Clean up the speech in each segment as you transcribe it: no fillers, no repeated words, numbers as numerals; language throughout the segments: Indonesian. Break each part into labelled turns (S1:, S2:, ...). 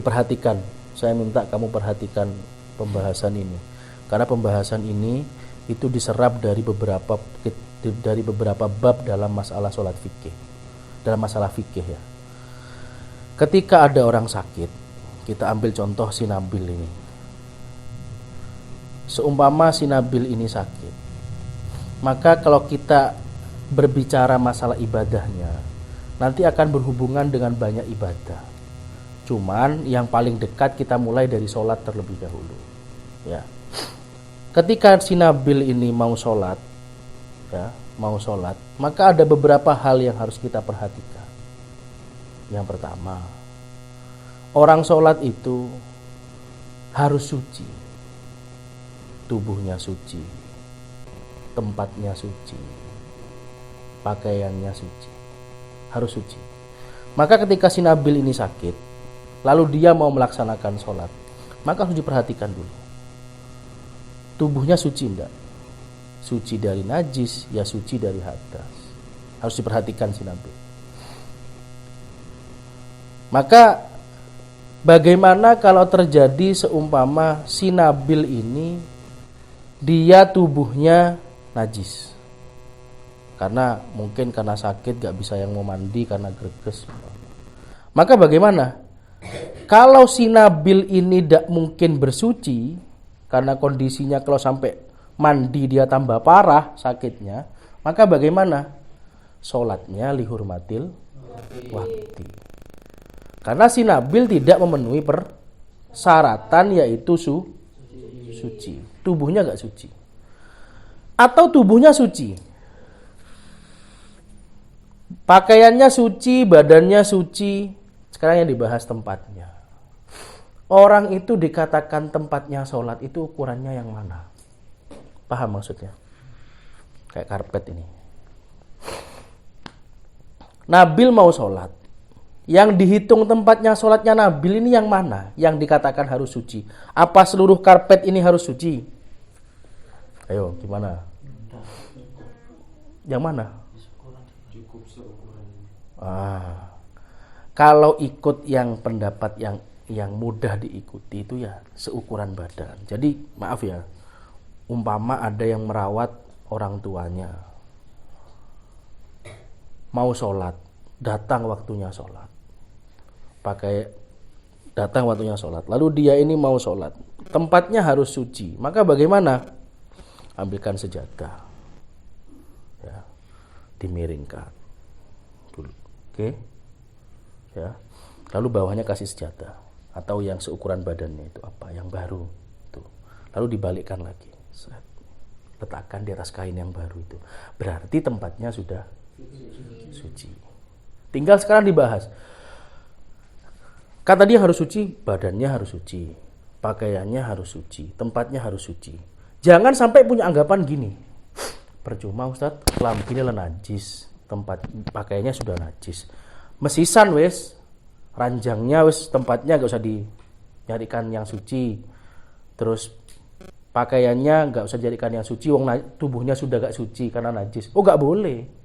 S1: perhatikan. Saya minta kamu perhatikan pembahasan ini. Karena pembahasan ini itu diserap dari beberapa bab dalam masalah sholat fikih. Dalam masalah fikih ya. Ketika ada orang sakit, kita ambil contoh si Nabil ini. Seumpama si Nabil ini sakit, maka kalau kita berbicara masalah ibadahnya, nanti akan berhubungan dengan banyak ibadah. Cuman yang paling dekat kita mulai dari sholat terlebih dahulu. Ya. Ketika si Nabil ini mau sholat, maka ada beberapa hal yang harus kita perhatikan. Yang pertama, orang sholat itu harus suci, tubuhnya suci, tempatnya suci, pakaiannya suci, harus suci. Maka ketika si Nabil ini sakit, lalu dia mau melaksanakan sholat, maka harus diperhatikan dulu, tubuhnya suci enggak? Suci dari najis, ya suci dari hadas. Harus diperhatikan si Nabil. Maka bagaimana kalau terjadi seumpama si Nabil ini dia tubuhnya najis? Karena mungkin karena sakit gak bisa yang mau mandi karena greges. Maka bagaimana? Kalau si Nabil ini tidak mungkin bersuci karena kondisinya kalau sampai mandi dia tambah parah sakitnya, maka bagaimana? Sholatnya lihurmatil wakti. Karena si Nabil tidak memenuhi persyaratan yaitu suci. Tubuhnya gak suci. Atau tubuhnya suci, pakaiannya suci, badannya suci. Sekarang yang dibahas tempatnya. Orang itu dikatakan tempatnya sholat itu ukurannya yang mana? Paham maksudnya? Kayak karpet ini. Nabil mau sholat. Yang dihitung tempatnya sholatnya Nabil ini yang mana? Yang dikatakan harus suci. Apa seluruh karpet ini harus suci? Ayo, gimana? Yang mana? Kalau ikut yang pendapat yang mudah diikuti itu ya seukuran badan. Jadi maaf ya, umpama ada yang merawat orang tuanya, mau sholat, datang waktunya sholat, lalu dia ini mau sholat, tempatnya harus suci, maka bagaimana? Ambilkan sejadah, ya, dimiringkan dulu, oke, ya, lalu bawahnya kasih sejadah atau yang seukuran badannya itu apa, yang baru itu, lalu dibalikkan lagi, letakkan di atas kain yang baru itu, berarti tempatnya sudah suci. Tinggal sekarang dibahas. Kata dia harus suci, badannya harus suci, pakaiannya harus suci, tempatnya harus suci. Jangan sampai punya anggapan gini, percuma Ustadz, klambinya najis, tempat pakaiannya sudah najis, mesisan wes, ranjangnya wes, tempatnya gak usah dinyarikan yang suci, terus pakaiannya gak usah jadikan yang suci, wong tubuhnya sudah gak suci karena najis. Oh gak boleh.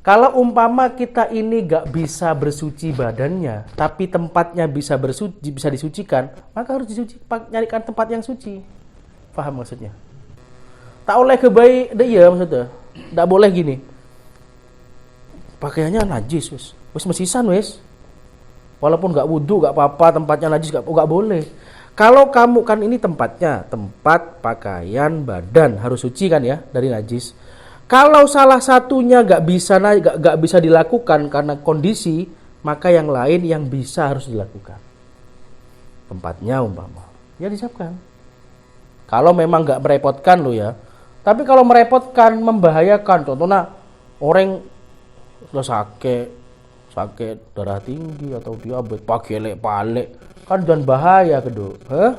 S1: Kalau umpama kita ini gak bisa bersuci badannya, tapi tempatnya bisa disucikan, maka harus nyarikan tempat yang suci. Paham maksudnya? Tak oleh kebaik dia maksudnya. Tak boleh gini. Pakaiannya najis wes mesisan wes. Walaupun gak wudu, gak apa-apa, tempatnya najis gak boleh. Kalau kamu kan ini tempatnya, tempat pakaian badan harus suci kan ya dari najis. Kalau salah satunya gak bisa dilakukan karena kondisi, maka yang lain yang bisa harus dilakukan. Tempatnya umpama, ya disiapkan. Kalau memang gak merepotkan lo ya. Tapi kalau merepotkan, membahayakan. Contohnya orang sudah sakit darah tinggi atau diabetes, pakai lek kan dan bahaya kedua.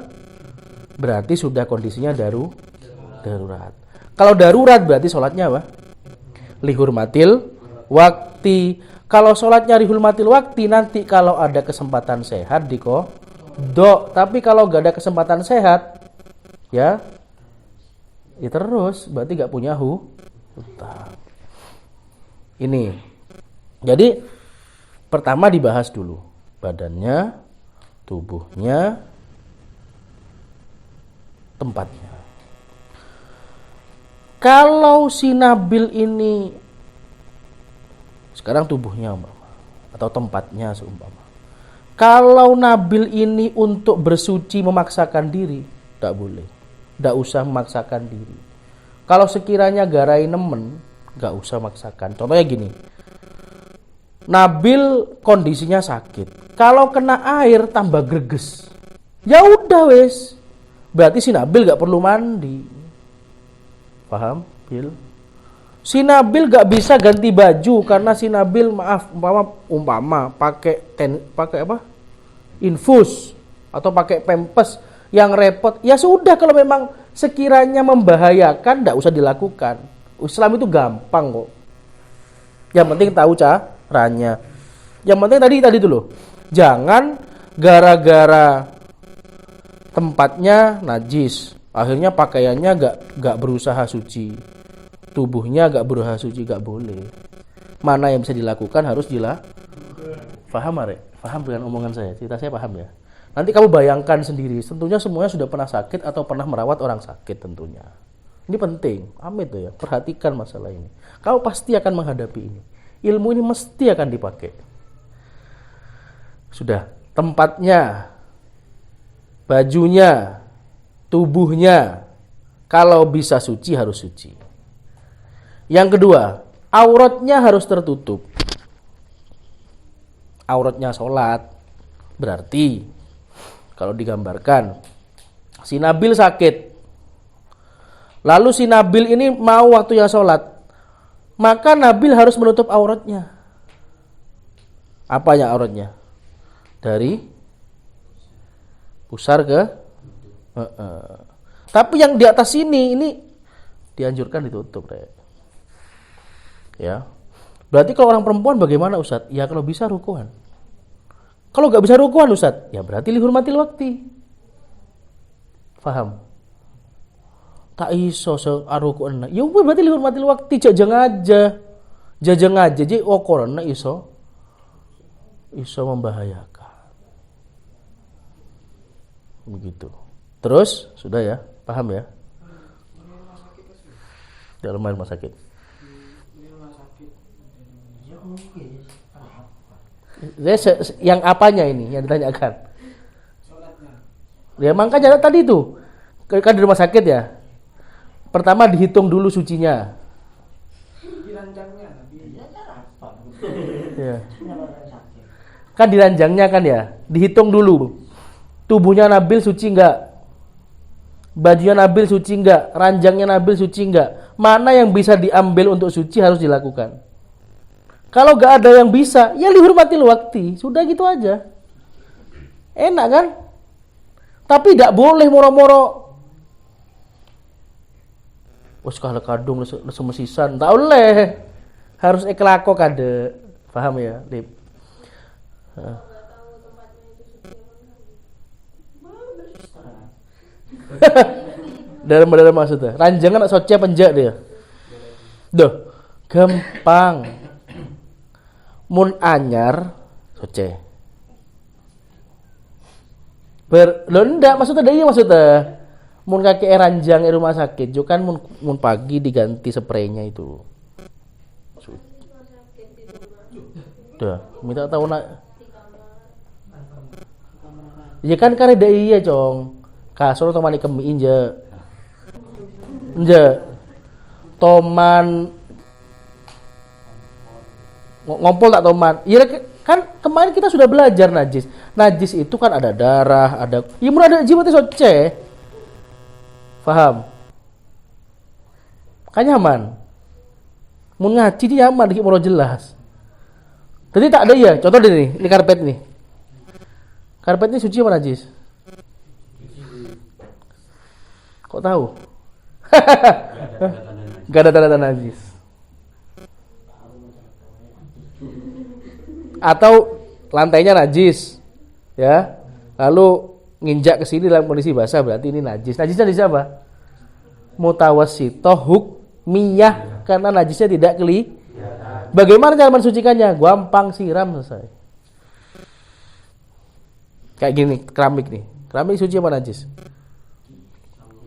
S1: Berarti sudah kondisinya darurat. Kalau darurat berarti sholatnya apa? Lihurmatil wakti. Kalau sholatnya lihurmatil wakti, nanti kalau ada kesempatan sehat dikodok. Tapi kalau gak ada kesempatan sehat, ya terus berarti gak punya hutang. Ini. Jadi pertama dibahas dulu badannya, tubuhnya, tempatnya. Kalau si Nabil ini sekarang tubuhnya umpama, atau tempatnya seumpama. Kalau Nabil ini untuk bersuci memaksakan diri, tidak boleh. Tidak usah memaksakan diri. Kalau sekiranya garai nemen, nggak usah maksakan. Contohnya gini, Nabil kondisinya sakit. Kalau kena air tambah greges, ya udah wes. Berarti si Nabil nggak perlu mandi. Paham, Bil? Si Nabil gak bisa ganti baju karena si Nabil umpama pakai apa? Infus atau pakai pempes yang repot. Ya sudah, kalau memang sekiranya membahayakan ndak usah dilakukan. Islam itu gampang kok. Yang penting tahu caranya. Yang penting tadi itu loh. Jangan gara-gara tempatnya najis, akhirnya pakaiannya gak berusaha suci, tubuhnya gak berusaha suci, gak boleh. Mana yang bisa dilakukan harus Paham, Arek? Paham dengan omongan saya? Cerita saya paham ya? Nanti kamu bayangkan sendiri, tentunya semuanya sudah pernah sakit atau pernah merawat orang sakit tentunya. Ini penting, amit tuh ya, perhatikan masalah ini. Kamu pasti akan menghadapi ini. Ilmu ini mesti akan dipakai. Sudah, tempatnya, bajunya, tubuhnya, kalau bisa suci harus suci. Yang kedua, auratnya harus tertutup. Auratnya sholat, berarti kalau digambarkan si Nabil sakit, lalu si Nabil ini mau waktunya sholat, maka Nabil harus menutup auratnya. Apanya auratnya? Dari pusar ke tapi yang di atas ini dianjurkan ditutup, ya. Berarti kalau orang perempuan bagaimana, Ustaz? Ya kalau bisa rukuhan. Kalau nggak bisa rukuhan, Ustaz, ya berarti lihurmatil wakti. Paham? Tak iso searukuhan. Ya berarti lihurmatil wakti, jajang aja. Jadi korona iso membahayakan. Begitu. Terus sudah ya, paham ya? Dalam rumah sakit. Yang apanya ini yang ditanyakan? Ya makanya tadi itu kan di rumah sakit ya. Pertama dihitung dulu sucinya. Ya. Kan di ranjangnya kan ya, dihitung dulu. Tubuhnya Nabil suci enggak? Bajunya Nabil suci enggak? Ranjangnya Nabil suci enggak? Mana yang bisa diambil untuk suci harus dilakukan. Kalau enggak ada yang bisa, ya lihurmatil wakti. Sudah gitu aja. Enak kan? Tapi enggak boleh moro-moro. Wes kalau kadung semesisan, enggak boleh. Harus ikhlako kade. Paham ya, Lip? Dalam maksudnya ranjangan soce penjak dia. Duh, gampang. Mun anyar soce. Lo ndak maksudnya dia maksudnya. Mun kaki ranjang di rumah sakit, jo kan mun pagi diganti spraynya itu. Duh, minta tahu nak. Ya kan kareda iya, Cong. Kasur toman kemi inje. Toman ngompol tak toman. Iya kan kemarin kita sudah belajar najis. Najis itu kan ada darah, ada mun ada jimat soce. Paham? Kan nyaman. Mun ngaji dia nyaman dikit mau jelas. Jadi tak ada ya. Contoh ini karpet nih. Karpet ini suci apa najis? Kok tahu? Gak ada tanda-tanda najis. Atau lantainya najis, ya. Lalu nginjak ke sini dalam kondisi basah, berarti ini najis. Najisnya di apa? Mutawassithah hukmiyah, karena najisnya tidak Bagaimana cara mensucikannya? Gampang, siram, selesai. Kayak gini, keramik nih. Keramik suci apa najis?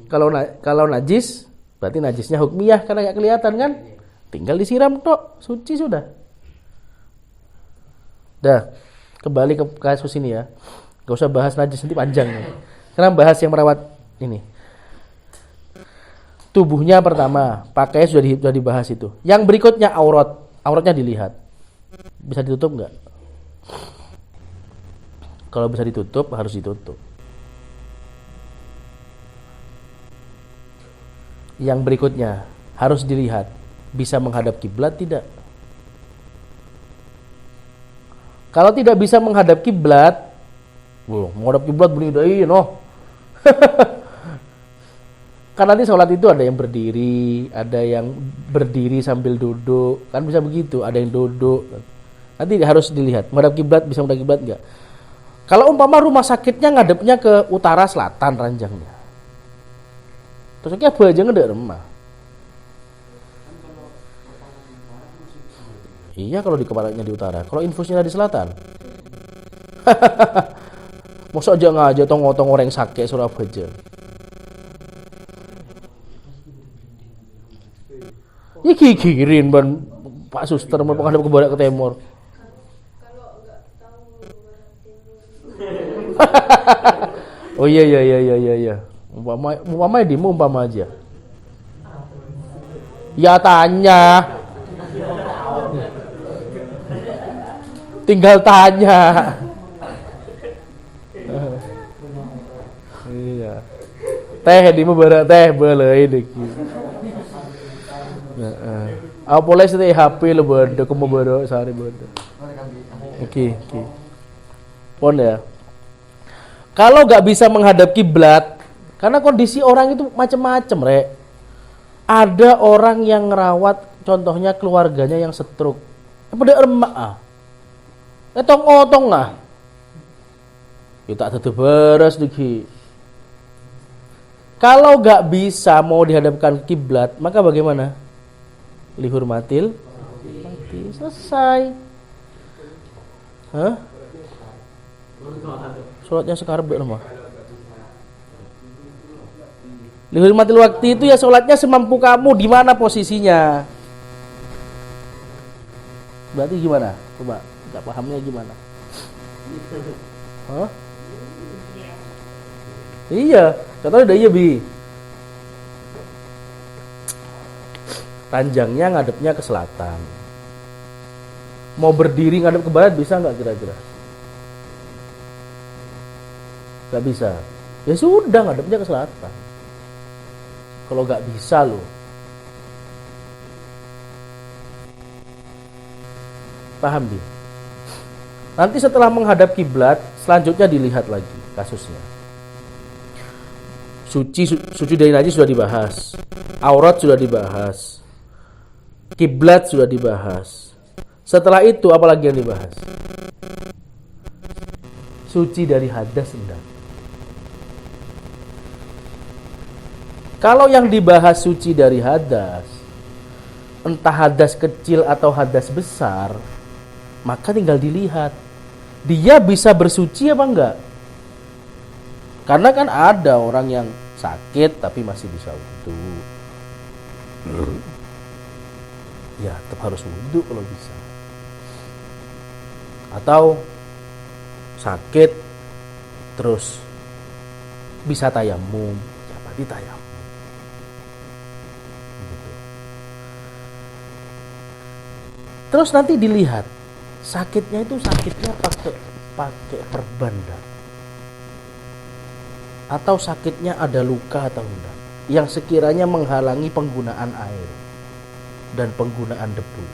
S1: Kalau najis, berarti najisnya hukmiyah karena nggak kelihatan kan? Tinggal disiram tok, suci sudah. Dah, kembali ke kasus ini ya. Gak usah bahas najis nanti panjang nih. Karena bahas yang merawat ini. Tubuhnya pertama, pakaian sudah dibahas itu. Yang berikutnya auratnya dilihat. Bisa ditutup nggak? Kalau bisa ditutup, harus ditutup. Yang berikutnya, harus dilihat. Bisa menghadap kiblat tidak? Kalau tidak bisa menghadap kiblat, menghadap kiblat berdiri, no. Kan nanti sholat itu ada yang berdiri, ada yang berdiri sambil duduk, kan bisa begitu, ada yang duduk. Nanti harus dilihat, menghadap kiblat bisa menghadap kiblat enggak. Kalau umpama rumah sakitnya ngadepnya ke utara selatan ranjangnya, terus apa aja nggak remah. Iya kalau di kepalanya di utara, kalau infusnya di selatan. Masa aja ngajak tong-tong orang sakit Surabaya. Ya kikirin ban Pak Suster mau menghadap ke barat ke timur. Oh iya. Umpama dimu umpama aja. Ya tanya. Tinggal tanya. Iya. Teh dimu barat teh belai deki. Apa boleh sih HP lo bodoh, kamu bodoh sehari bodoh. Oke. Pon ya. Kalau nggak bisa menghadap kiblat, karena kondisi orang itu macam-macam, rek. Ada orang yang ngerawat, contohnya keluarganya yang stroke. Pada emak otong kita tetap beres diki. Kalau nggak bisa mau dihadapkan kiblat, maka bagaimana? Lihurmatil mati, selesai. Hah? Sholatnya sekarang berapa? Lihurmatil waktu itu ya sholatnya semampu kamu, di mana posisinya. Berarti gimana? Coba, nggak pahamnya gimana? Hah? Iya, contohnya udah iya bi. Ranjangnya ngadepnya ke selatan. Mau berdiri ngadep ke barat bisa nggak kira-kira? Nggak bisa. Ya sudah ngadepnya ke selatan. Kalau nggak bisa loh. Paham bi? Nanti setelah menghadap kiblat, selanjutnya dilihat lagi kasusnya. Suci dari najis sudah dibahas. Aurat sudah dibahas. Kiblat sudah dibahas. Setelah itu apa lagi yang dibahas? Suci dari hadas enggak. Kalau yang dibahas suci dari hadas, entah hadas kecil atau hadas besar, maka tinggal dilihat. Dia bisa bersuci apa enggak? Karena kan ada orang yang sakit tapi masih bisa wudu. Ya tetap harus wudu kalau bisa. Atau sakit terus bisa tayamum, ya berarti tayamum. Gitu. Terus nanti dilihat sakitnya itu pakai perban dah. Atau sakitnya ada luka atau enggak yang sekiranya menghalangi penggunaan air dan penggunaan debu.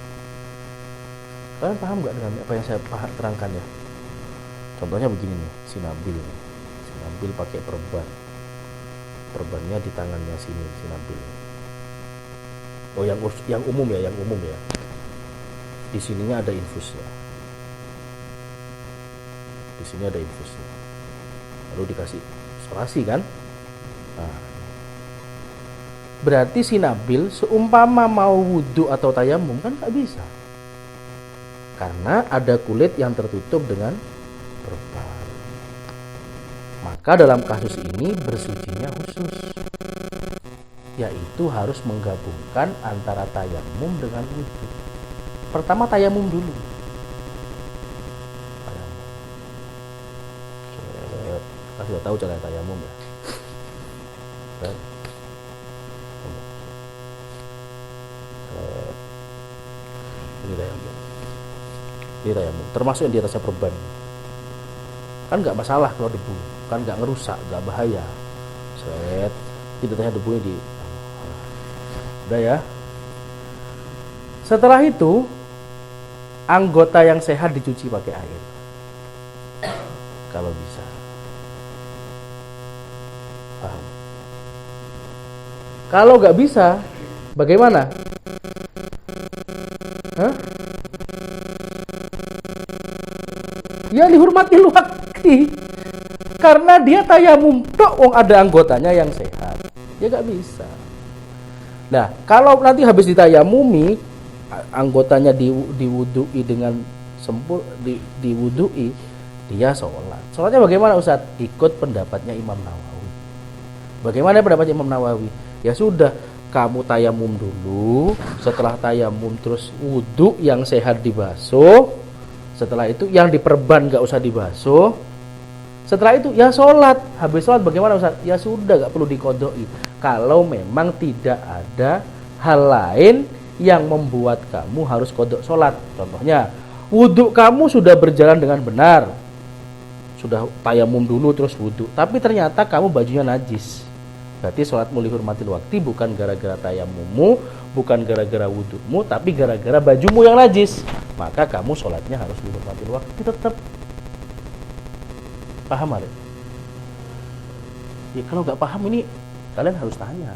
S1: Kalian paham nggak dengan apa yang saya terangkan ya? Contohnya begini nih, Sinabil pakai perbannya di tangannya sini, Sinabil. Oh yang umum ya, di sininya ada infusnya, di sini ada infusnya, lalu dikasih isolasi kan. Nah, berarti Sinabil seumpama mau wudhu atau tayamum kan nggak bisa, karena ada kulit yang tertutup dengan perban. Maka dalam kasus ini bersucinya khusus, yaitu harus menggabungkan antara tayamum dengan wudhu. Pertama tayamum dulu. Kasih tahu cara tayamum ya. Ini tayamum. Termasuk yang di atasnya perban. Kan nggak masalah kalau debu, kan nggak ngerusak, nggak bahaya. Set, tidak tanya debunya di. Udah ya. Setelah itu anggota yang sehat dicuci pakai air. Kalau bisa. Paham? Kalau nggak bisa, bagaimana? Hah? Ya dihormati waktu. Karena dia tayamum tok, wong ada anggotanya yang sehat. Ya nggak bisa. Nah, kalau nanti habis ditayamumi, anggotanya diwudui dengan diwudui, dia sholat. Sholatnya bagaimana Ustaz? Ikut pendapatnya Imam Nawawi. Bagaimana pendapatnya Imam Nawawi? Ya sudah, kamu tayamum dulu, setelah tayamum terus wudu yang sehat dibasuh, setelah itu yang diperban gak usah dibasuh, setelah itu ya sholat. Habis sholat bagaimana Ustaz? Ya sudah, gak perlu dikodoi. Kalau memang tidak ada hal lain yang membuat kamu harus kodok sholat. Contohnya, wudu kamu sudah berjalan dengan benar, sudah tayamum dulu terus wudu, tapi ternyata kamu bajunya najis. Berarti sholatmu lihurmatil waktu bukan gara-gara tayamummu, bukan gara-gara wudumu, tapi gara-gara bajumu yang najis. Maka kamu sholatnya harus lihurmatil waktu tetap. Paham Arif? Ya kalau nggak paham ini kalian harus tanya.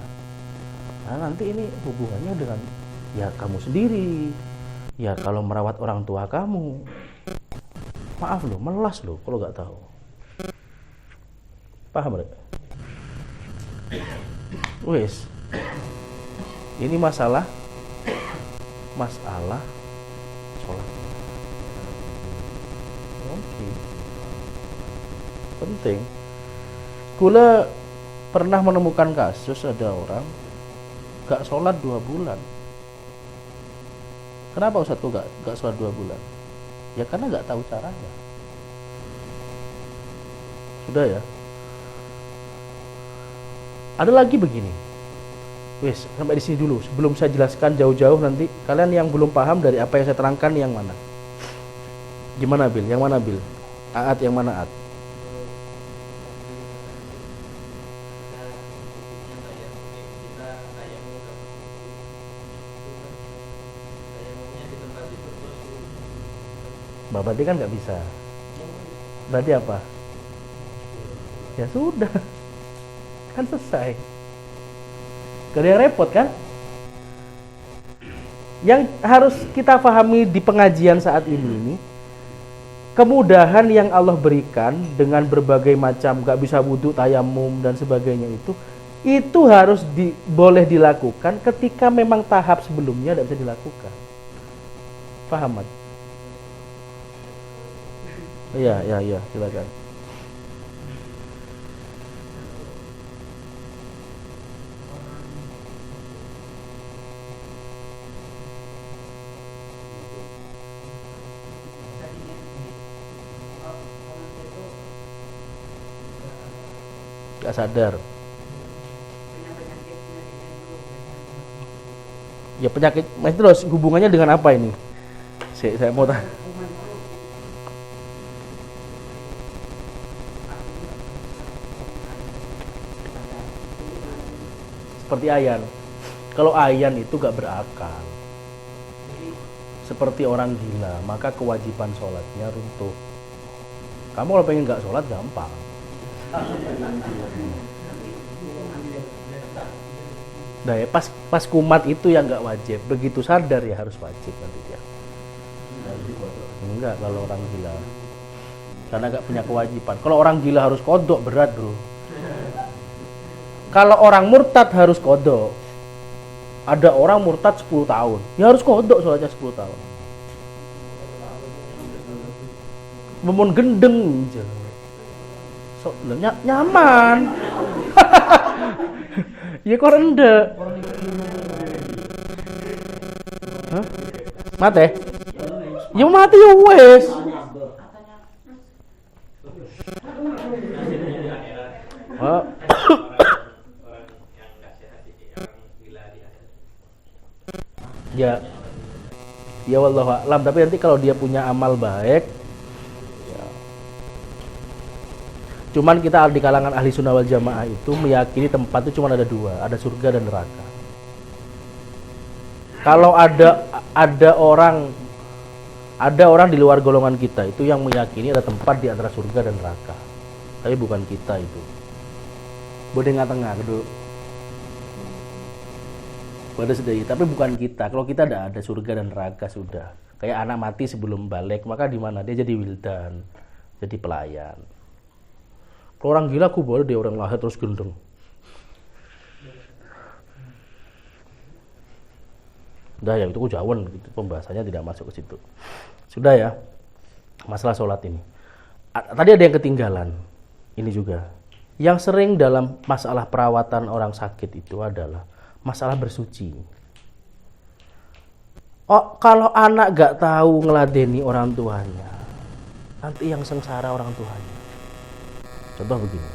S1: Nah, nanti ini hubungannya dengan ya kamu sendiri. Ya kalau merawat orang tua kamu. Maaf loh, melas loh kalau nggak tahu. Paham Arif? Wes, ini masalah sholat. Oke. Penting. Kula pernah menemukan kasus ada orang gak sholat 2 bulan. Kenapa Ustaz kok gak sholat 2 bulan? Ya karena gak tahu caranya. Sudah ya. Ada lagi begini. Wes, sampai di sini dulu. Sebelum saya jelaskan jauh-jauh nanti kalian yang belum paham dari apa yang saya terangkan yang mana? Gimana Bil? Yang mana Bil? Aat yang mana Aat? Berarti kan nggak bisa. Berarti apa? Ya sudah. Kan selesai. Gak ada yang repot kan? Yang harus kita pahami di pengajian saat ini, kemudahan yang Allah berikan dengan berbagai macam gak bisa wudu, tayamum dan sebagainya itu harus boleh dilakukan ketika memang tahap sebelumnya tidak bisa dilakukan. Paham Mat? Iya, silakan. Gak sadar. Ya penyakit, terus hubungannya dengan apa ini? Saya mau tanya. Seperti ayan. Kalau ayan itu gak berakal, seperti orang gila, maka kewajiban sholatnya runtuh. Kamu kalau pengen gak sholat gampang. Nah ya, pas kumat itu yang nggak wajib, begitu sadar ya harus wajib nanti dia. Enggak kalau orang gila, karena nggak punya kewajiban. Kalau orang gila harus kodok, berat bro. Kalau orang murtad harus kodok. Ada orang murtad 10 tahun, ya harus kodok soalnya 10 tahun. Memun gendeng Nyaman. Ya kok rendek. Hah? Mate? Ya mati ya wes. Oh. Ya. Ya wallahu a'lam, tapi nanti kalau dia punya amal baik ya. Cuman kita di kalangan ahli sunnah wal jamaah itu meyakini tempat itu cuma ada dua, ada surga dan neraka. Kalau ada orang di luar golongan kita itu yang meyakini ada tempat di antara surga dan neraka, tapi bukan kita itu. Boleh tengah dulu. Pada sedih, tapi bukan kita. Kalau kita ada surga dan neraka sudah. Kayak anak mati sebelum balik, maka di mana dia jadi wildan, jadi pelayan. Kalau orang gila, aku boleh dia orang lahir terus gendeng. Udah ya, itu kejauhan gitu. Pembahasannya tidak masuk ke situ. Sudah ya, masalah sholat ini. Tadi ada yang ketinggalan. Ini juga. Yang sering dalam masalah perawatan orang sakit itu adalah masalah bersuci. Oh, kalau anak gak tahu ngeladeni orang tuanya, nanti yang sengsara orang tuanya. Contoh begini.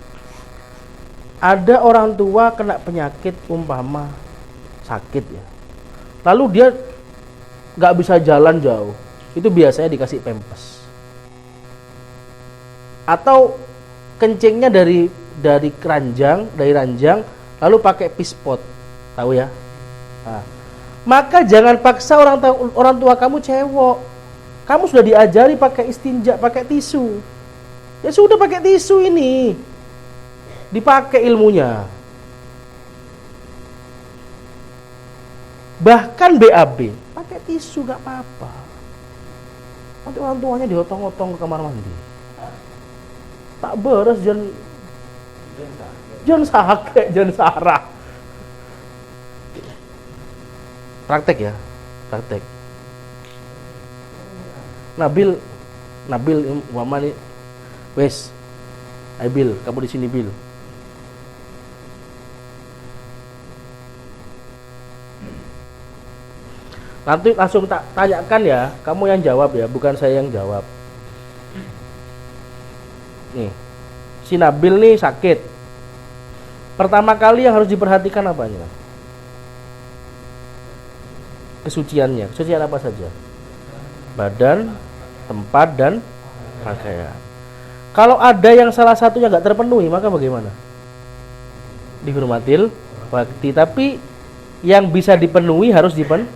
S1: Ada orang tua kena penyakit umpama sakit ya. Lalu dia gak bisa jalan jauh. Itu biasanya dikasih pempes. Atau kencingnya dari ranjang lalu pakai pispot. Tahu ya? Nah, maka jangan paksa orang tua kamu cewek. Kamu sudah diajari pakai istinja, pakai tisu. Ya sudah pakai tisu ini. Dipakai ilmunya. Bahkan BAB, pakai tisu gak apa-apa. Nanti orang tuanya diotong-otong ke kamar mandi. Tak beres jangan sakit, jangan sarah. Praktek ya, praktek. Nabil, mama nih, wes, Bil, kamu di sini Bil. Nanti langsung tak tanyakan ya, kamu yang jawab ya, bukan saya yang jawab. Nih, si Nabil nih sakit. Pertama kali yang harus diperhatikan apanya? Kesuciannya. Kesucian apa saja? Badan, tempat, dan pakaian. Kalau ada yang salah satunya gak terpenuhi, maka bagaimana? Dihormatil waktu, tapi yang bisa dipenuhi harus dipenuhi.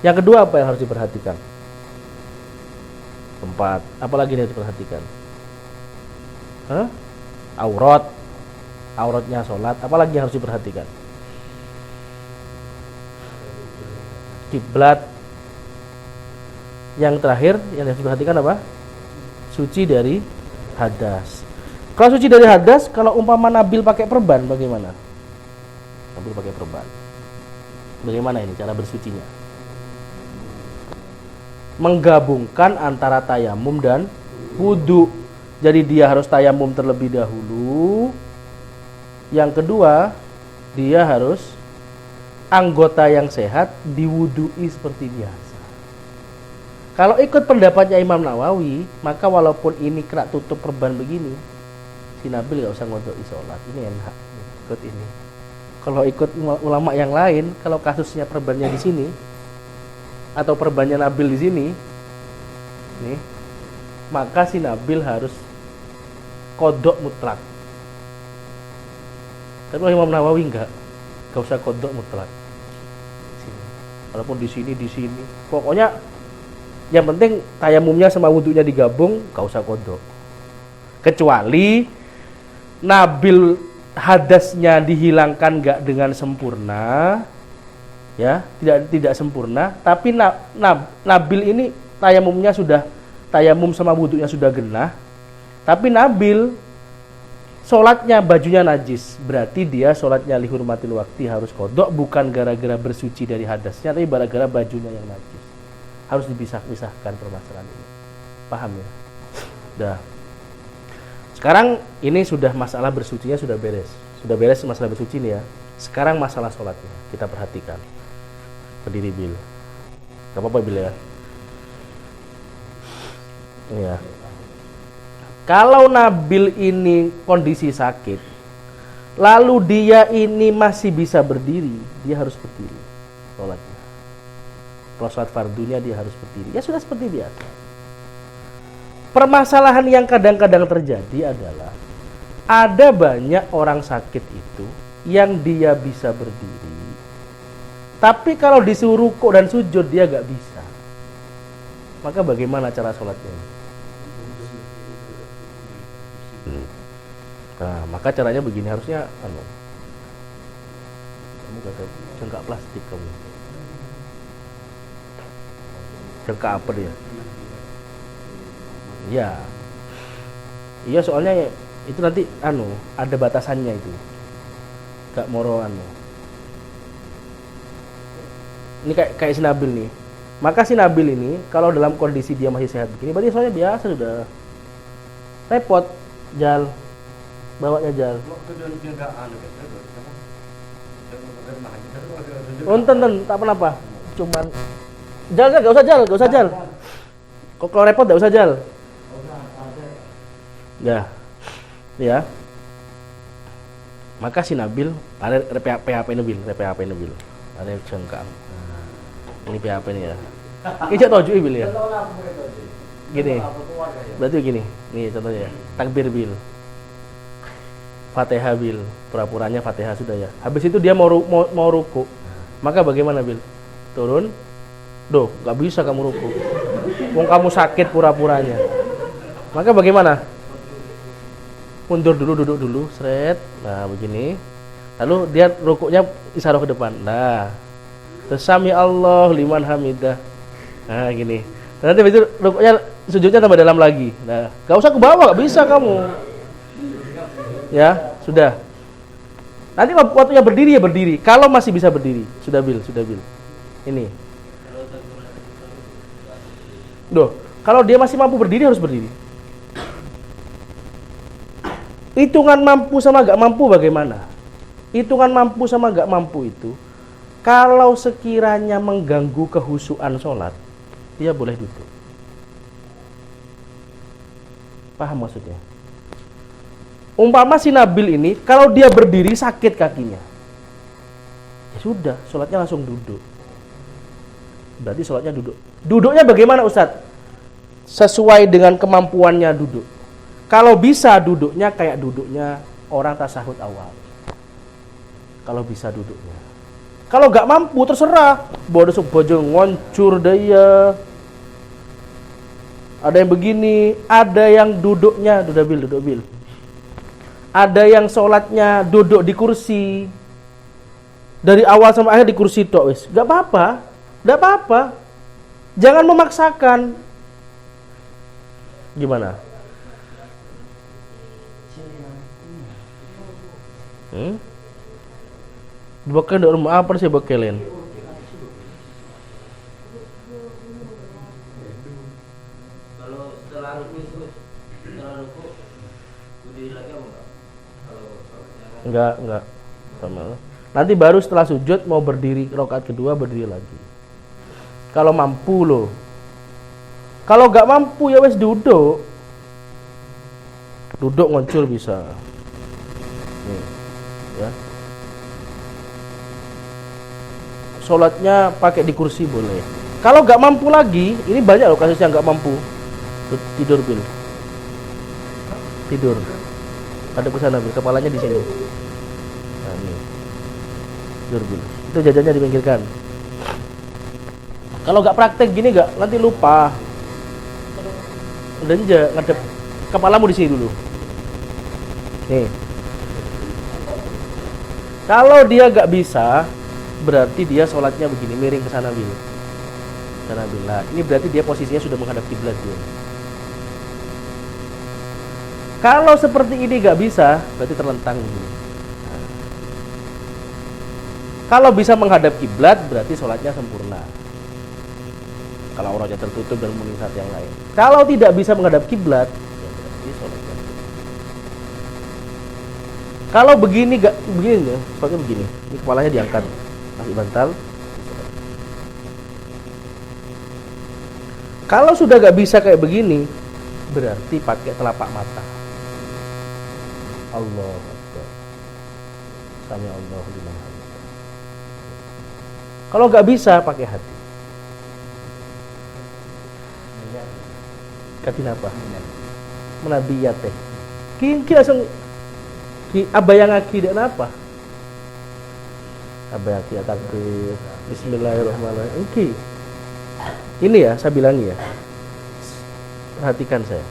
S1: Yang kedua apa yang harus diperhatikan? Tempat. Apalagi yang diperhatikan? Auratnya sholat. Apalagi yang harus diperhatikan? Kiblat. Yang terakhir yang harus diperhatikan apa? Suci dari hadas. Kalau suci dari hadas, kalau umpama Nabil pakai perban bagaimana? Nabil pakai perban. Bagaimana ini cara bersucinya? Menggabungkan antara tayamum dan wudu. Jadi dia harus tayamum terlebih dahulu. Yang kedua, dia harus anggota yang sehat diwudui seperti biasa. Kalau ikut pendapatnya Imam Nawawi, maka walaupun ini kena tutup perban begini, si Nabil gak usah ngodoi sholat. Ini enak, ikut ini. Kalau ikut ulama yang lain, kalau kasusnya perbannya di sini atau perbannya Nabil di sini, nih, maka si Nabil harus kodok mutlak. Tapi Imam Nawawi gak usah kodok mutlak. Walaupun di sini, pokoknya yang penting tayamumnya sama wudunya digabung, gak usah kodok. Kecuali Nabil hadasnya dihilangkan gak dengan sempurna, ya tidak sempurna, tapi Nabil ini tayamumnya sudah, tayamum sama wudunya sudah genah, tapi Nabil sholatnya bajunya najis, berarti dia sholatnya lihurmatil wakti harus kodok, bukan gara-gara bersuci dari hadasnya, tapi gara-gara bajunya yang najis. Harus dipisah-pisahkan permasalahan ini. Paham ya? Dah. Sekarang ini sudah masalah bersucinya sudah beres. Sudah beres masalah bersuci nih ya. Sekarang masalah sholatnya kita perhatikan. Berdiri Bil. Gak apa-apa Bil ya. Iya. Kalau Nabil ini kondisi sakit, lalu dia ini masih bisa berdiri, dia harus berdiri sholatnya. Kalau sholat fardunya dia harus berdiri. Ya sudah seperti biasa. Permasalahan yang kadang-kadang terjadi adalah ada banyak orang sakit itu yang dia bisa berdiri, tapi kalau disuruh rukuk dan sujud dia gak bisa. Maka bagaimana cara sholatnya? Nah, maka caranya begini, harusnya kamu gak ada jengkak plastik kamu. Jengkak apa dia? Ya. Iya soalnya itu nanti ada batasannya itu. Gak moro Ini kayak si Nabil nih. Maka si Nabil ini kalau dalam kondisi dia masih sehat begini, berarti soalnya biasa sudah. Repot Jal. Bawanya Jal. Unten, tak apa-apa. Cuman Jal, gak usah Jal. Kok kalau repot gak usah Jal. Ya. Ya. Maka si Nabil ada PHP Nabil. Ada jengkang. Ini PHP ini ya. Ijak toju Bil ya. Gini. Berarti gini. Nih contohnya ya. Takbir Bil. Fatihah Bil, pura-puranya Fatihah sudah ya. Habis itu dia mau ruku. Maka bagaimana Bil? Turun. Duh, nggak bisa kamu ruku. Wong kamu sakit pura-puranya. Maka bagaimana? Mundur dulu, duduk dulu, seret. Nah, begini. Lalu dia rukuknya isyarat ke depan. Nah. Terus sami Allah liman hamidah. Nah, gini. Dan nanti itu rukuknya sujudnya tambah dalam lagi. Nah, nggak usah ke bawah, nggak bisa kamu. Ya, sudah. Nanti waktunya berdiri ya berdiri. Kalau masih bisa berdiri, sudah Bil. Ini. Duh, kalau dia masih mampu berdiri harus berdiri. Hitungan mampu sama gak mampu bagaimana? Hitungan mampu sama gak mampu itu, kalau sekiranya mengganggu kehusuan sholat, dia boleh duduk. Paham maksudnya? Umpama si Nabil ini, kalau dia berdiri sakit kakinya, ya sudah, sholatnya langsung duduk. Berarti sholatnya duduk. Duduknya bagaimana Ustadz? Sesuai dengan kemampuannya duduk. Kalau bisa duduknya kayak duduknya orang tasahud awal. Kalau bisa duduknya. Kalau gak mampu terserah. Bodoh bojo ngoncur daya. Ada yang begini, ada yang duduknya, duduk bil. Ada yang sholatnya duduk di kursi. Dari awal sampai akhir di kursi tok wis. Gak apa-apa. Jangan memaksakan. Gimana? Bekel di rumah apa sih bekelin?
S2: Kalau setelah ruku berdiri lagi apa enggak? Kalau
S1: Enggak. Sama. Nanti baru setelah sujud mau berdiri rakaat kedua berdiri lagi. Kalau mampu loh. Kalau enggak mampu ya wes duduk. Duduk ngoncul bisa. Nih, ya. Sholatnya pakai di kursi boleh. Kalau nggak mampu lagi, ini banyak loh kasus yang nggak mampu. Tidur Bil. Tidur. Ada kesana Bil, kepalanya di sini. Nah, ini. Tidur Bil. Itu jajannya dipinggirkan. Kalau nggak praktek gini nanti lupa. Udah aja ngadep kepalamu di sini dulu. Nih. Kalau dia nggak bisa, berarti dia sholatnya begini, miring ke sana Bil. Sana Bil. Nah, ini berarti dia posisinya sudah menghadap kiblat dia. Kalau seperti ini nggak bisa, berarti terlentang Bil. Nah. Kalau bisa menghadap kiblat, berarti sholatnya sempurna. Kalau auratnya tertutup dan memenuhi syarat yang lain. Kalau tidak bisa menghadap kiblat, ya berarti sholatnya. Kalau begini gak begini ya, seperti begini. Ini kepalanya diangkat, kasih bantal. Kalau sudah gak bisa kayak begini, berarti pakai telapak mata. Allahu Akbar. Sami Allahu liman hamidah. Kalau gak bisa pakai hati. Katin apa? Menabiyat teh. Kini langsung abayang aki dan apa? Abayang aki takbir. Bismillahirrahmanirrahim. Oke. Ini ya saya bilang ya. Perhatikan saya.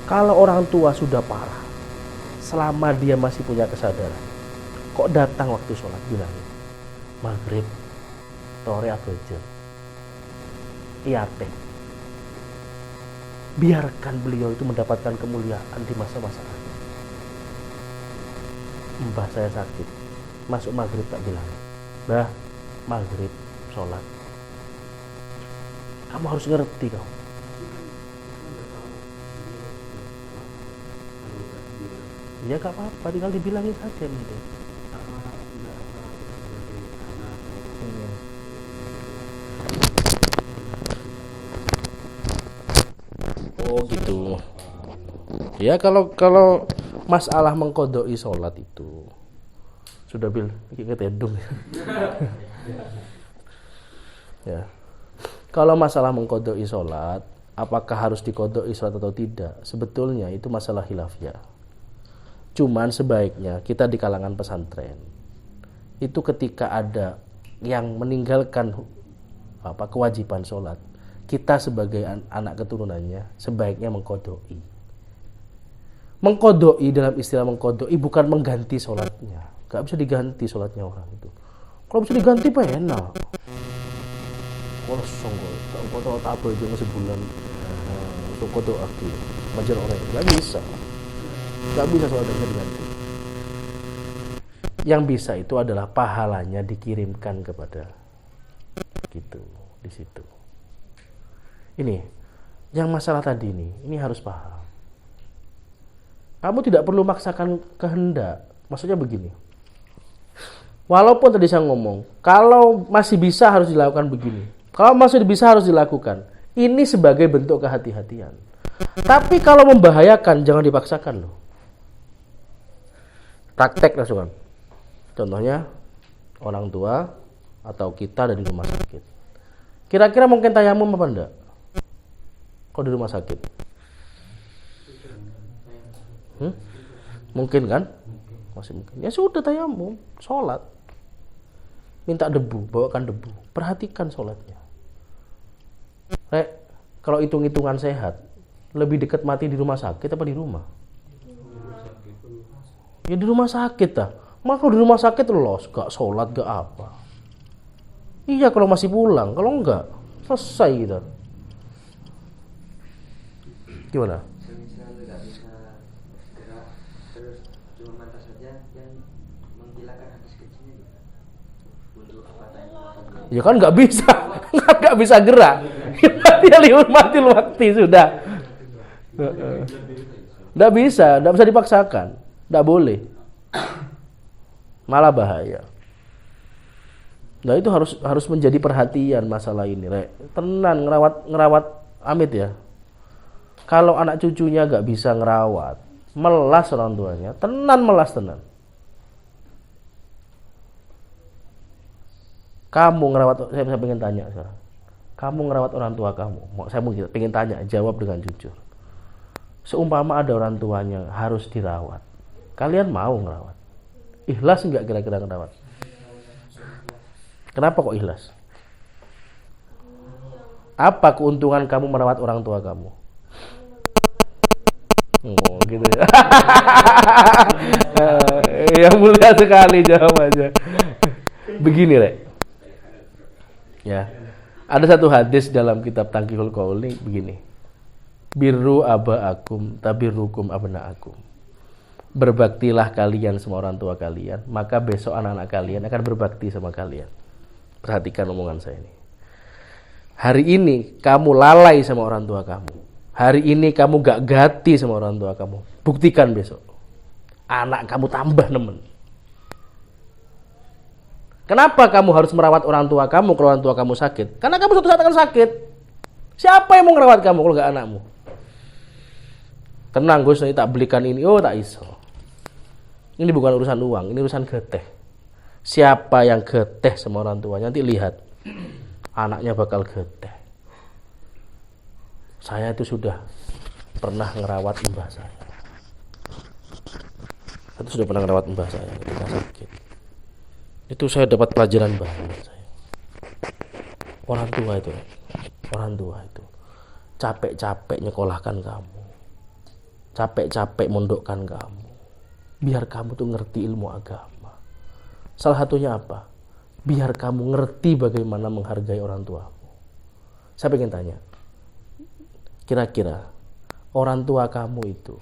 S1: Kalau orang tua sudah parah, selama dia masih punya kesadaran, kok datang waktu sholat bilang maghrib, tore atau jam, iya teh. Biarkan beliau itu mendapatkan kemuliaan di masa-masa akhir. Mbah saya sakit, masuk maghrib tak bilang, bah maghrib sholat. Kamu harus ngerti kau. Ya gak apa-apa, tinggal dibilangin saja gitu. Oh gitu. Ya kalau masalah mengkodoi sholat itu sudah bil ketedung. Ya. Kalau masalah mengkodoi sholat, apakah harus dikodoi sholat atau tidak? Sebetulnya itu masalah khilafiyah. Cuman sebaiknya kita di kalangan pesantren itu ketika ada yang meninggalkan kewajiban sholat, kita sebagai anak keturunannya sebaiknya mengkodoi. Mengkodoi dalam istilah mengkodoi bukan mengganti sholatnya. Gak bisa diganti sholatnya orang itu. Kalau bisa diganti pak enak. Kalau songkol, kalau tabel jangan sebulan, kodok aku, majar orang nggak bisa. Gak bisa sholatnya diganti. Yang bisa itu adalah pahalanya dikirimkan kepada gitu di situ. Ini yang masalah tadi ini harus paham. Kamu tidak perlu maksakan kehendak. Maksudnya begini. Walaupun tadi saya ngomong, kalau masih bisa harus dilakukan begini. Kalau masih bisa harus dilakukan. Ini sebagai bentuk kehati-hatian. Tapi kalau membahayakan jangan dipaksakan loh. Praktek langsung kan. Contohnya orang tua atau kita ada di rumah sakit. Kira-kira mungkin tayamum apa enggak? Kalau di rumah sakit? Mungkin kan? Masih mungkin. Ya sudah tayamum, sholat. Minta debu, bawakan debu. Perhatikan sholatnya. Kalau hitung-hitungan sehat, lebih dekat mati di rumah sakit apa di rumah? Ya di rumah sakit dah. Maka kalau di rumah sakit los, gak sholat, gak apa. Iya kalau masih pulang, kalau enggak selesai gitu. Gimana? Ya kan nggak bisa, nggak bisa gerak. Dia liur mati sudah. Nggak bisa dipaksakan, nggak boleh. Malah bahaya. Nah itu harus menjadi perhatian masalah ini, Rek. Tenan ngerawat Amit ya. Kalau anak cucunya nggak bisa ngerawat, melas orang tuanya, melas tenan. Kamu ngerawat, saya pengen tanya sekarang. Kamu ngerawat orang tua kamu. Saya pengen tanya, jawab dengan jujur. Seumpama ada orang tuanya harus dirawat, kalian mau ngerawat? Ikhlas nggak kira-kira ngerawat? Kenapa kok ikhlas? Apa keuntungan kamu merawat orang tua kamu? Oh gitu ya. Yang mulia sekali jawabannya. Begini, Rek. Ya. Ada satu hadis dalam kitab Tangkihul Qauli begini. Birru aba'akum tabirrukum abna'akum. Berbaktilah kalian sama orang tua kalian, maka besok anak-anak kalian akan berbakti sama kalian. Perhatikan omongan saya ini. Hari ini kamu lalai sama orang tua kamu. Hari ini kamu gak gati sama orang tua kamu. Buktikan besok. Anak kamu tambah nemen. Kenapa kamu harus merawat orang tua kamu kalau orang tua kamu sakit? Karena kamu suatu saat akan sakit. Siapa yang mau merawat kamu kalau nggak anakmu? Tenang Gus, nanti tak belikan ini. Oh tak iso. Ini bukan urusan uang, ini urusan geteh. Siapa yang geteh sama orang tuanya, nanti lihat. Anaknya bakal geteh. Saya itu sudah pernah ngerawat mbah saya. Saya sudah pernah ngerawat mbah saya ketika sakit. Itu saya dapat pelajaran banyak saya. Orang tua itu capek-capek nyekolahkan kamu. Capek-capek mondokkan kamu. Biar kamu tuh ngerti ilmu agama. Salah satunya apa? Biar kamu ngerti bagaimana menghargai orang tuamu. Saya pengen tanya. Kira-kira orang tua kamu itu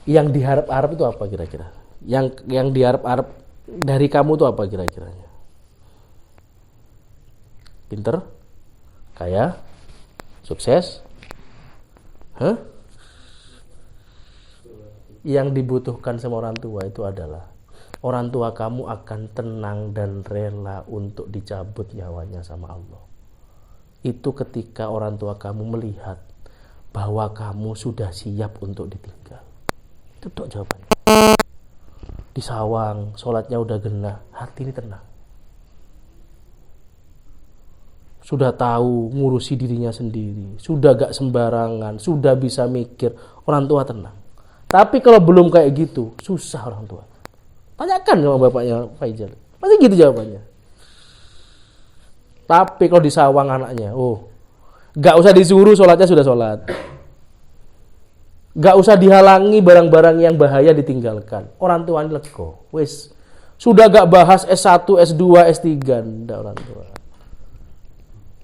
S1: yang diharap-harap itu apa kira-kira? Yang diharap-harap dari kamu itu apa kira-kiranya? Pinter? Kaya? Sukses? Yang dibutuhkan sama orang tua itu adalah orang tua kamu akan tenang dan rela untuk dicabut nyawanya sama Allah. Itu ketika orang tua kamu melihat bahwa kamu sudah siap untuk ditinggal. Itu dok jawabannya. Di sawang, sholatnya udah genah, hati ini tenang. Sudah tahu ngurusi dirinya sendiri, sudah gak sembarangan, sudah bisa mikir, orang tua tenang. Tapi kalau belum kayak gitu, susah orang tua. Tanyakan sama bapaknya Faizal, pasti gitu jawabannya. Tapi kalau di sawang anaknya, gak usah disuruh sholatnya sudah sholat. Gak usah dihalangi barang-barang yang bahaya ditinggalkan. Orang tua ini lego. Wis, sudah gak bahas S1, S2, S3, ndak orang tua.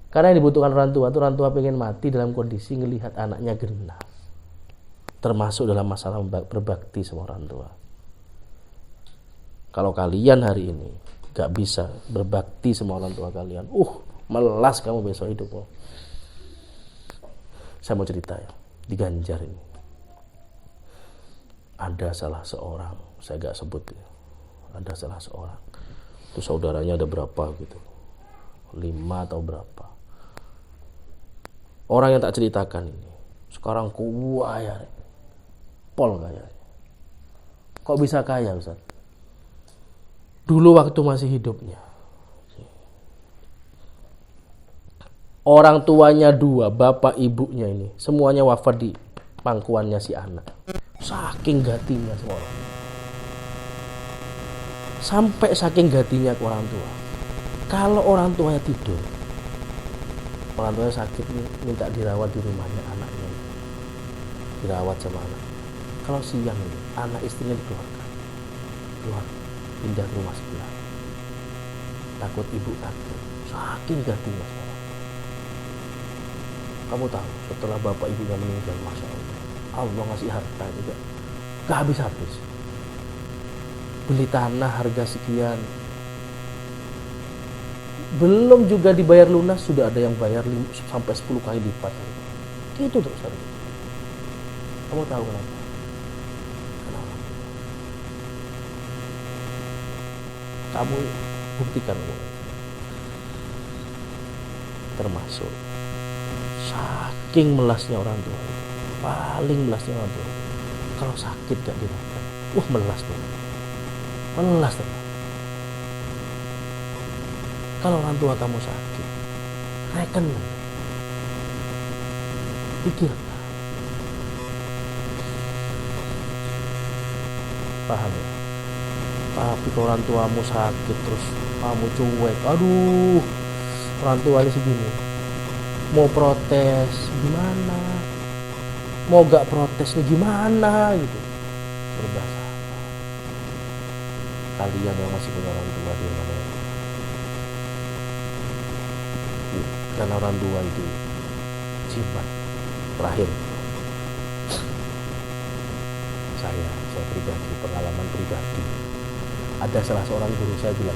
S1: Karena yang dibutuhkan orang tua pengen mati dalam kondisi ngelihat anaknya genah. Termasuk dalam masalah berbakti sama orang tua. Kalau kalian hari ini gak bisa berbakti sama orang tua kalian, melas kamu besok hidupmu. Saya mau cerita ya, di Ganjar ini ada salah seorang, saya gak sebut ya, ada salah seorang, itu saudaranya ada berapa gitu, 5 atau berapa. Orang yang tak ceritakan ini sekarang kaya, pol kaya. Kok bisa kaya Ustaz? Dulu waktu masih hidupnya, orang tuanya 2, bapak ibunya ini semuanya wafat di pangkuannya si anak. Saking gatinya semua orang. Sampai saking gatinya ke orang tua. Kalau orang tuanya tidur, orang tuanya sakit nih, minta dirawat di rumahnya anaknya. Dirawat sama anak. Kalau siang ini, anak istrinya dikeluarkan. Keluar, pindah ke rumah sebelah. Takut ibu takut. Saking gatinya semua orang. Kamu tahu, setelah bapak ibunya meninggal, Masya Allah ngasih harta juga gak habis-habis. Beli tanah harga sekian, belum juga dibayar lunas, sudah ada yang bayar sampai 10 kali lipat. Itu terus harga. Kamu tahu kenapa? Kenapa? Kamu buktikan. Termasuk saking melasnya orang tua, paling melasnya orang tua. Kalau sakit gak dirawat, melas banget. Melas banget. Kalau orang tua kamu sakit, reken, pikirkan. Paham ya? Tapi kalau orang tuamu sakit terus kamu cuek, aduh, orang tua ini segini. Mau protes gimana? Mau gak protes nih gimana gitu. Serba salah. Kalian yang masih punya orang tua di mana? Karena orang tua itu jimat. Terakhir, saya pribadi, pengalaman pribadi, ada salah seorang guru saya bilang,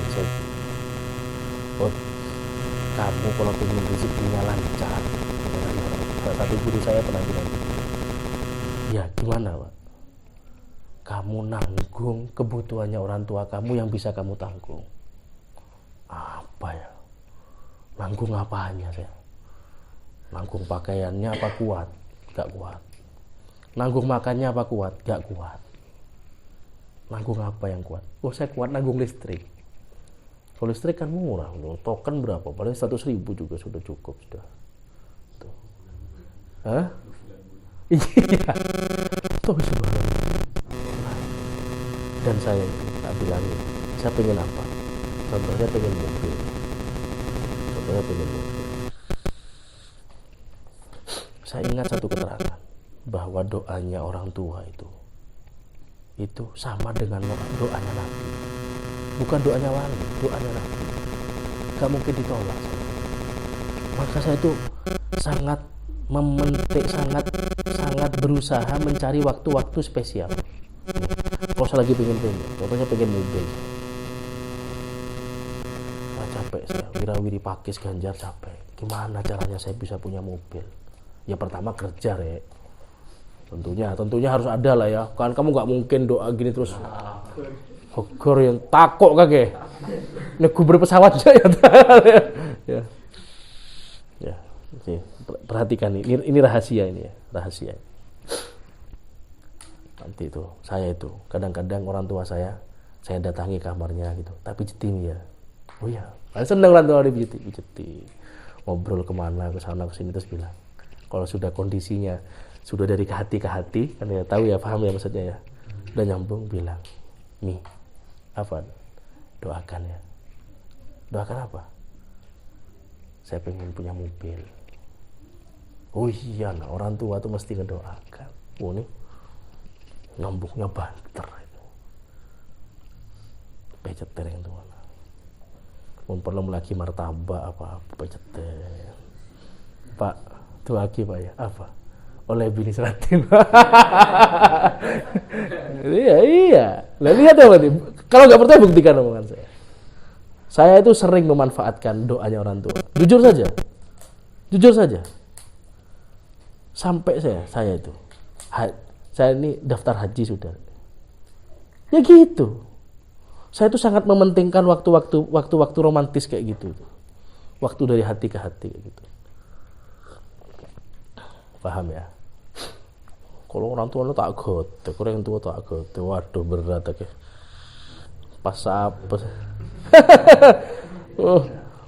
S1: kamu kalau ingin rezekinya lancar, salah satu guru saya pernah bilang, ya gimana Pak? kamu nanggung kebutuhannya orang tua kamu yang bisa kamu tanggung. Apa ya? Nanggung apanya saya? Nanggung pakaiannya apa kuat? Gak kuat. Nanggung makannya apa kuat? Gak kuat. Nanggung apa yang kuat? Oh, saya kuat nanggung listrik. Kalau listrik kan murah loh. Token berapa? Paling 100.000 juga sudah cukup sudah. Tuh. Hah? Iya. Tuh subhanallah. Dan saya itu tak bilang, saya pengen apa? Contohnya pengen mobil. Saya ingat satu keterangan bahwa doanya orang tua itu sama dengan doanya Nabi. Bukan doanya wali, doanya Nabi. Gak mungkin ditolak. Maka saya itu sangat mementik, sangat berusaha mencari waktu-waktu spesial. Kalau saya lagi pengen, contohnya pengen mobil. Nah, capek saya, wira-wiri pakis Ganjar capek. Gimana caranya saya bisa punya mobil? Ya pertama kerja, Rek. Tentunya harus ada lah ya. Kan kamu nggak mungkin doa gini terus. Hogor yang takut kage. Nek berpesawat aja ya. Ya. Oke. Perhatikan ini rahasia ini ya, rahasia. Nanti itu saya itu kadang-kadang orang tua saya datangi kamarnya gitu, tapi jeting ya. Oh ya, saya senang orang tua dipijeti. Ngobrol kemana, ke sana ke sini terus bilang, kalau sudah kondisinya sudah dari ke hati kan ya tahu ya, paham ya maksudnya ya. Udah nyambung bilang, "Mi, apa? Doakan ya." Doakan apa? Saya pengen punya mobil. Oh iya, nah orang tua tuh mesti ngedoakan. Oh nih nyambungnya banter itu. Peceter yang tuh mana? Belum lagi martabak apa peceter. Pak, tuh lagi Pak ya, apa? Oleh bini seratin. Iya. Nah, lihat ya berarti. Kalau nggak percaya buktikan omongan saya. Saya itu sering memanfaatkan doanya orang tua. Jujur saja. Sampai saya itu, saya ini daftar haji sudah. Ya gitu. Saya itu sangat mementingkan waktu-waktu romantis kayak gitu. Waktu dari hati ke hati kayak gitu. Paham ya? Kalau orang tua lo tak gote, orang tua tak gote, waduh berat ya. Pas apa?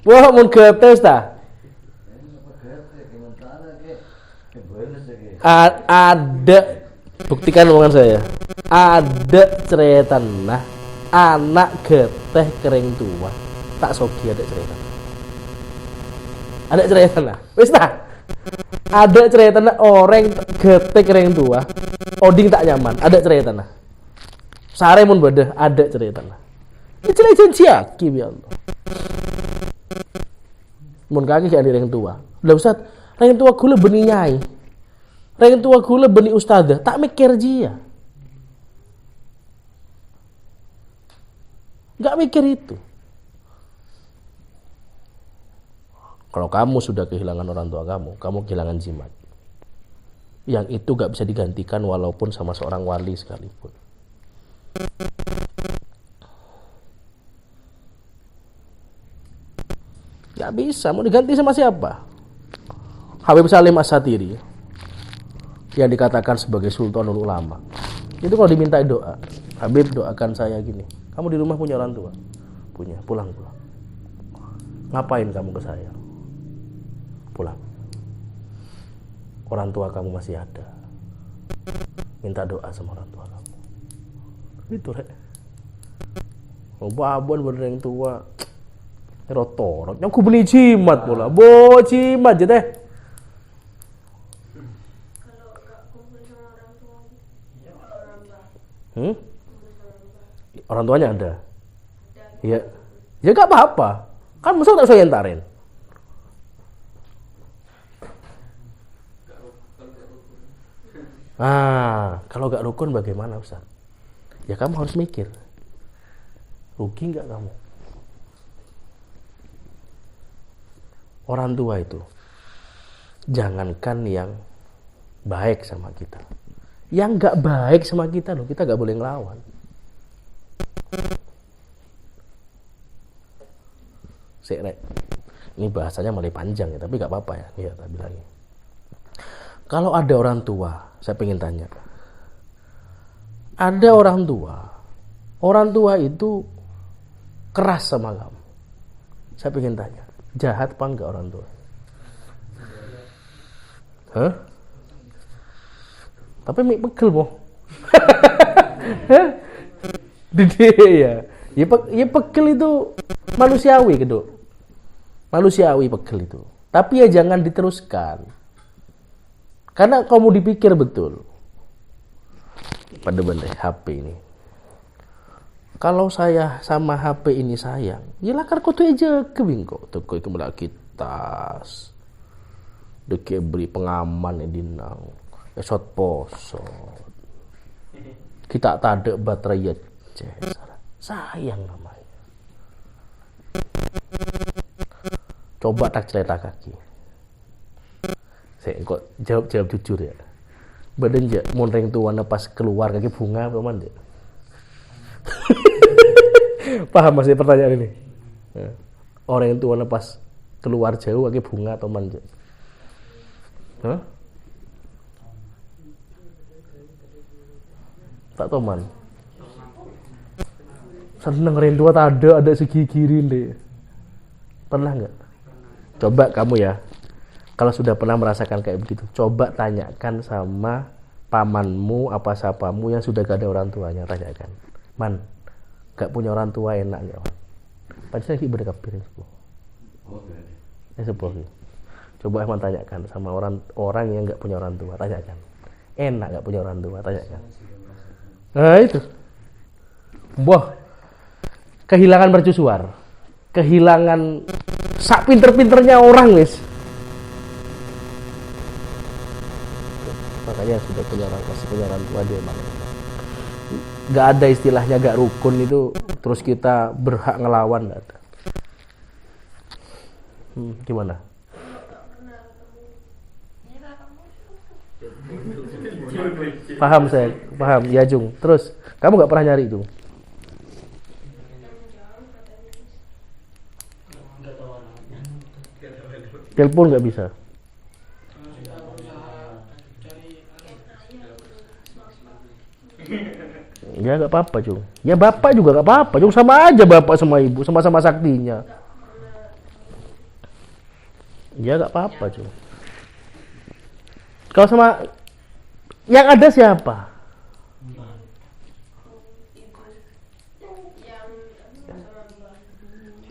S1: Wah, mau gote ta? Ada, buktikan omongan saya. Ada cerita nah anak geteh kering tua tak sogi ada cerita. Ada cerita nah, wis ta? Ada cerita nah orang geteh kering tua, oding tak nyaman. Ada cerita nah. Sare mun bedah ada cerita nah. Ini cerita siaki ya Allah. Mun kaki kayak orang tua. Lah Ustaz, orang tua gula beni nyai. Orang tua gula beni ustadzah, tak mikir dia. Enggak mikir itu. Kalau kamu sudah kehilangan orang tua kamu kehilangan jimat. Yang itu gak bisa digantikan walaupun sama seorang wali sekalipun. Gak bisa, mau diganti sama siapa? Habib Salim As-Satiri yang dikatakan sebagai Sultanul Ulama. Itu kalau diminta doa, Habib doakan saya gini. Kamu di rumah punya orang tua? Punya, pulang. Ngapain kamu ke saya? Pulang. Orang tua kamu masih ada. Minta doa sama orang tua kamu. Itu rek. Babon bener yang tua. Rotorot. Yang ku beli jimat pula. Bo jimat je teh. Orang tuanya ada. Ya. Ya gak apa-apa. Kan masa tak saya entarin. Kalau gak rukun bagaimana Ustaz? Ya kamu harus mikir. Rugi gak kamu? Orang tua itu jangankan yang baik sama kita, yang nggak baik sama kita loh, kita nggak boleh ngelawan. Rek. Ini bahasanya mulai panjang ya, tapi nggak apa-apa ya. Iya, tak bilangnya. Kalau ada orang tua, saya pengen tanya. Ada orang tua itu keras sama kamu. Saya pengen tanya, jahat apa enggak orang tua? Hah? Tapi mik pegel mo. Dede ya. Ya pegel itu manusiawi gitu. Manusiawi pegel itu. Tapi ya jangan diteruskan. Karena kamu dipikir betul. Pada benda HP ini. Kalau saya sama HP ini sayang, ya lakar kau tuh aja kebingko. Tuh kau lagi tas. Deke beri pengaman ya dinang. Esot posot. Kita tak ada baterai ya. Sayang namanya. Coba tak cerita kaki. Saya kok jawab jujur ya. Badan je monreng tuan pas keluar kaki bunga paman je. Paham masih pertanyaan ini? Orang yang tuan pas keluar jauh kaki bunga atau manja? Hah? Tak tahu man. Seneng rindu ada segi kiri deh. Pernah nggak? Coba kamu ya. Kalau sudah pernah merasakan kayak begitu, coba tanyakan sama pamanmu apa sapamu yang sudah gak ada orang tuanya, tanyakan. Man, gak punya orang tua enak nggak? Pancen iki berkapir sepuh. Sepuh. Coba emang tanyakan sama orang yang nggak punya orang tua, tanyakan. Enak nggak punya orang tua, tanyakan. Nah itu. Wah, kehilangan mercusuar, kehilangan sak pinter-pinternya orang wis. Makanya sudah punya orang, masih punya orang tua dia emang. Gak ada istilahnya gak rukun itu terus kita berhak ngelawan, gak ada. Gimana? Paham saya, paham ya Jung. Terus kamu gak pernah nyari Jung? Telepon gak bisa. Ya gak apa-apa Jung. Ya bapak juga gak apa-apa Jung, sama aja bapak sama ibu, sama-sama saktinya. Ya gak apa-apa Jung. Kalau sama yang ada siapa?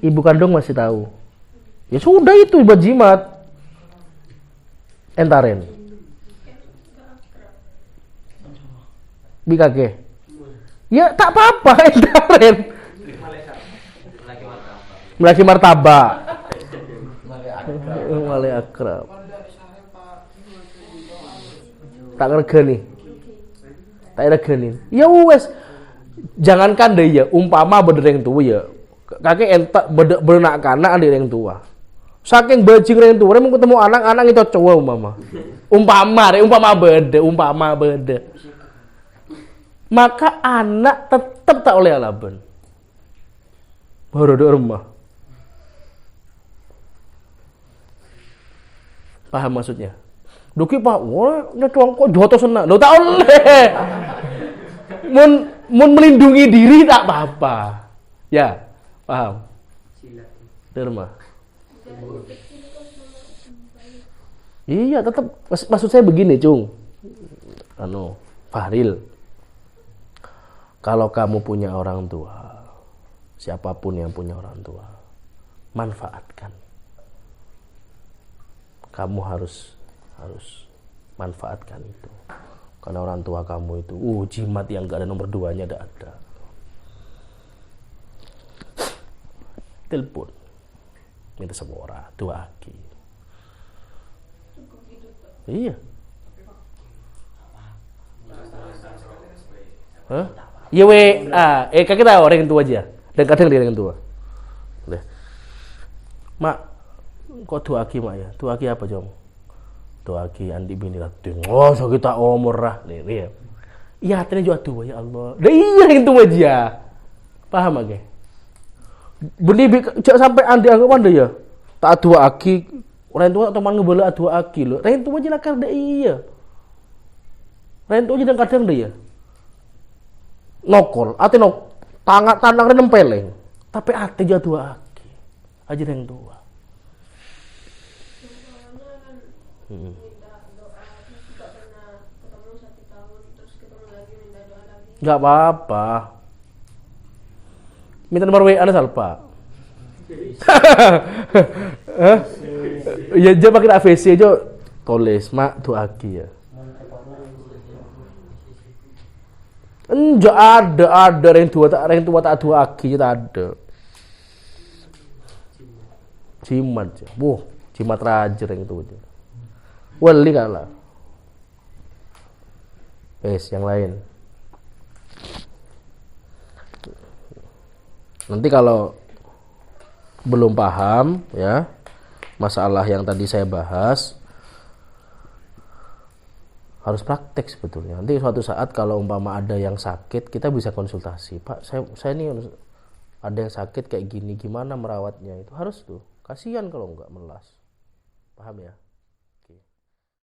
S1: Ibu kandung masih tahu. Ya sudah itu buat jimat. Entaren. Bikake. Ya tak apa-apa entaren. Melaki martabak. Male akrab. Tak regani. Tak regani. Ya wes. Jangankan deh ya, umpama bedereng tua ya. Kakek entak berenak anak ada yang tua. Saking bajing yang tua, mau ketemu anak-anak itu cowok umpama beda. Maka anak tetap tak oleh alaban. Baru ada rumah. Paham maksudnya? Duki pak, wah, nyetong kok jotos senang. Lo tak oleh. Mun melindungi diri tak apa-apa. Ya, paham. Derma. Iya, tetap maksud saya begini, Cung. Fahril. Kalau kamu punya orang tua, siapapun yang punya orang tua, manfaatkan. Kamu harus manfaatkan itu. Karena orang tua kamu itu, jimat yang gak ada nomor 2-nya ada. Telepon. Minta semua orang, 2 aki. Iya. Hah? Iya kakek tahu orang yang tua aja. Dan kadang dia yang tua. Udah. Mak, kok 2 aki mak ya? 2 aki apa Jong? 2 aki andi bini kating. Oh, so kita umur lah. Nih ya. Iya hatinya juga tua ya Allah. Dah iya yang tua aja. Paham agak? Benih cak sampai andi anggap anda ya. Tak dua aki. Orang tua teman ngebela dua aki lo. Orang tua aja lah karena iya. Orang tua aja kadang dia. Nokol, ate nok tangan nempeleng. Tapi ate aja dua aki. Aja yang tua.
S3: Soalnya kan minta doa terus juga pernah ketemu 1 tahun terus ketemu lagi minta doa lagi.
S1: Enggak apa-apa. Minta nomor WA ada Salpa. Hah? Ya aja pakai AVC aja tulis mak doa aki ya. Enggak ada yang tua tak dua aki tak ada. Cimat aja. Cimat raja yang tua aja. Wali kalah. Yang lain. Nanti kalau belum paham ya masalah yang tadi saya bahas harus praktek sebetulnya. Nanti suatu saat kalau umpama ada yang sakit kita bisa konsultasi. Pak, saya ini ada yang sakit kayak gini, gimana merawatnya? Itu harus tuh. Kasihan kalau enggak melas. Paham ya?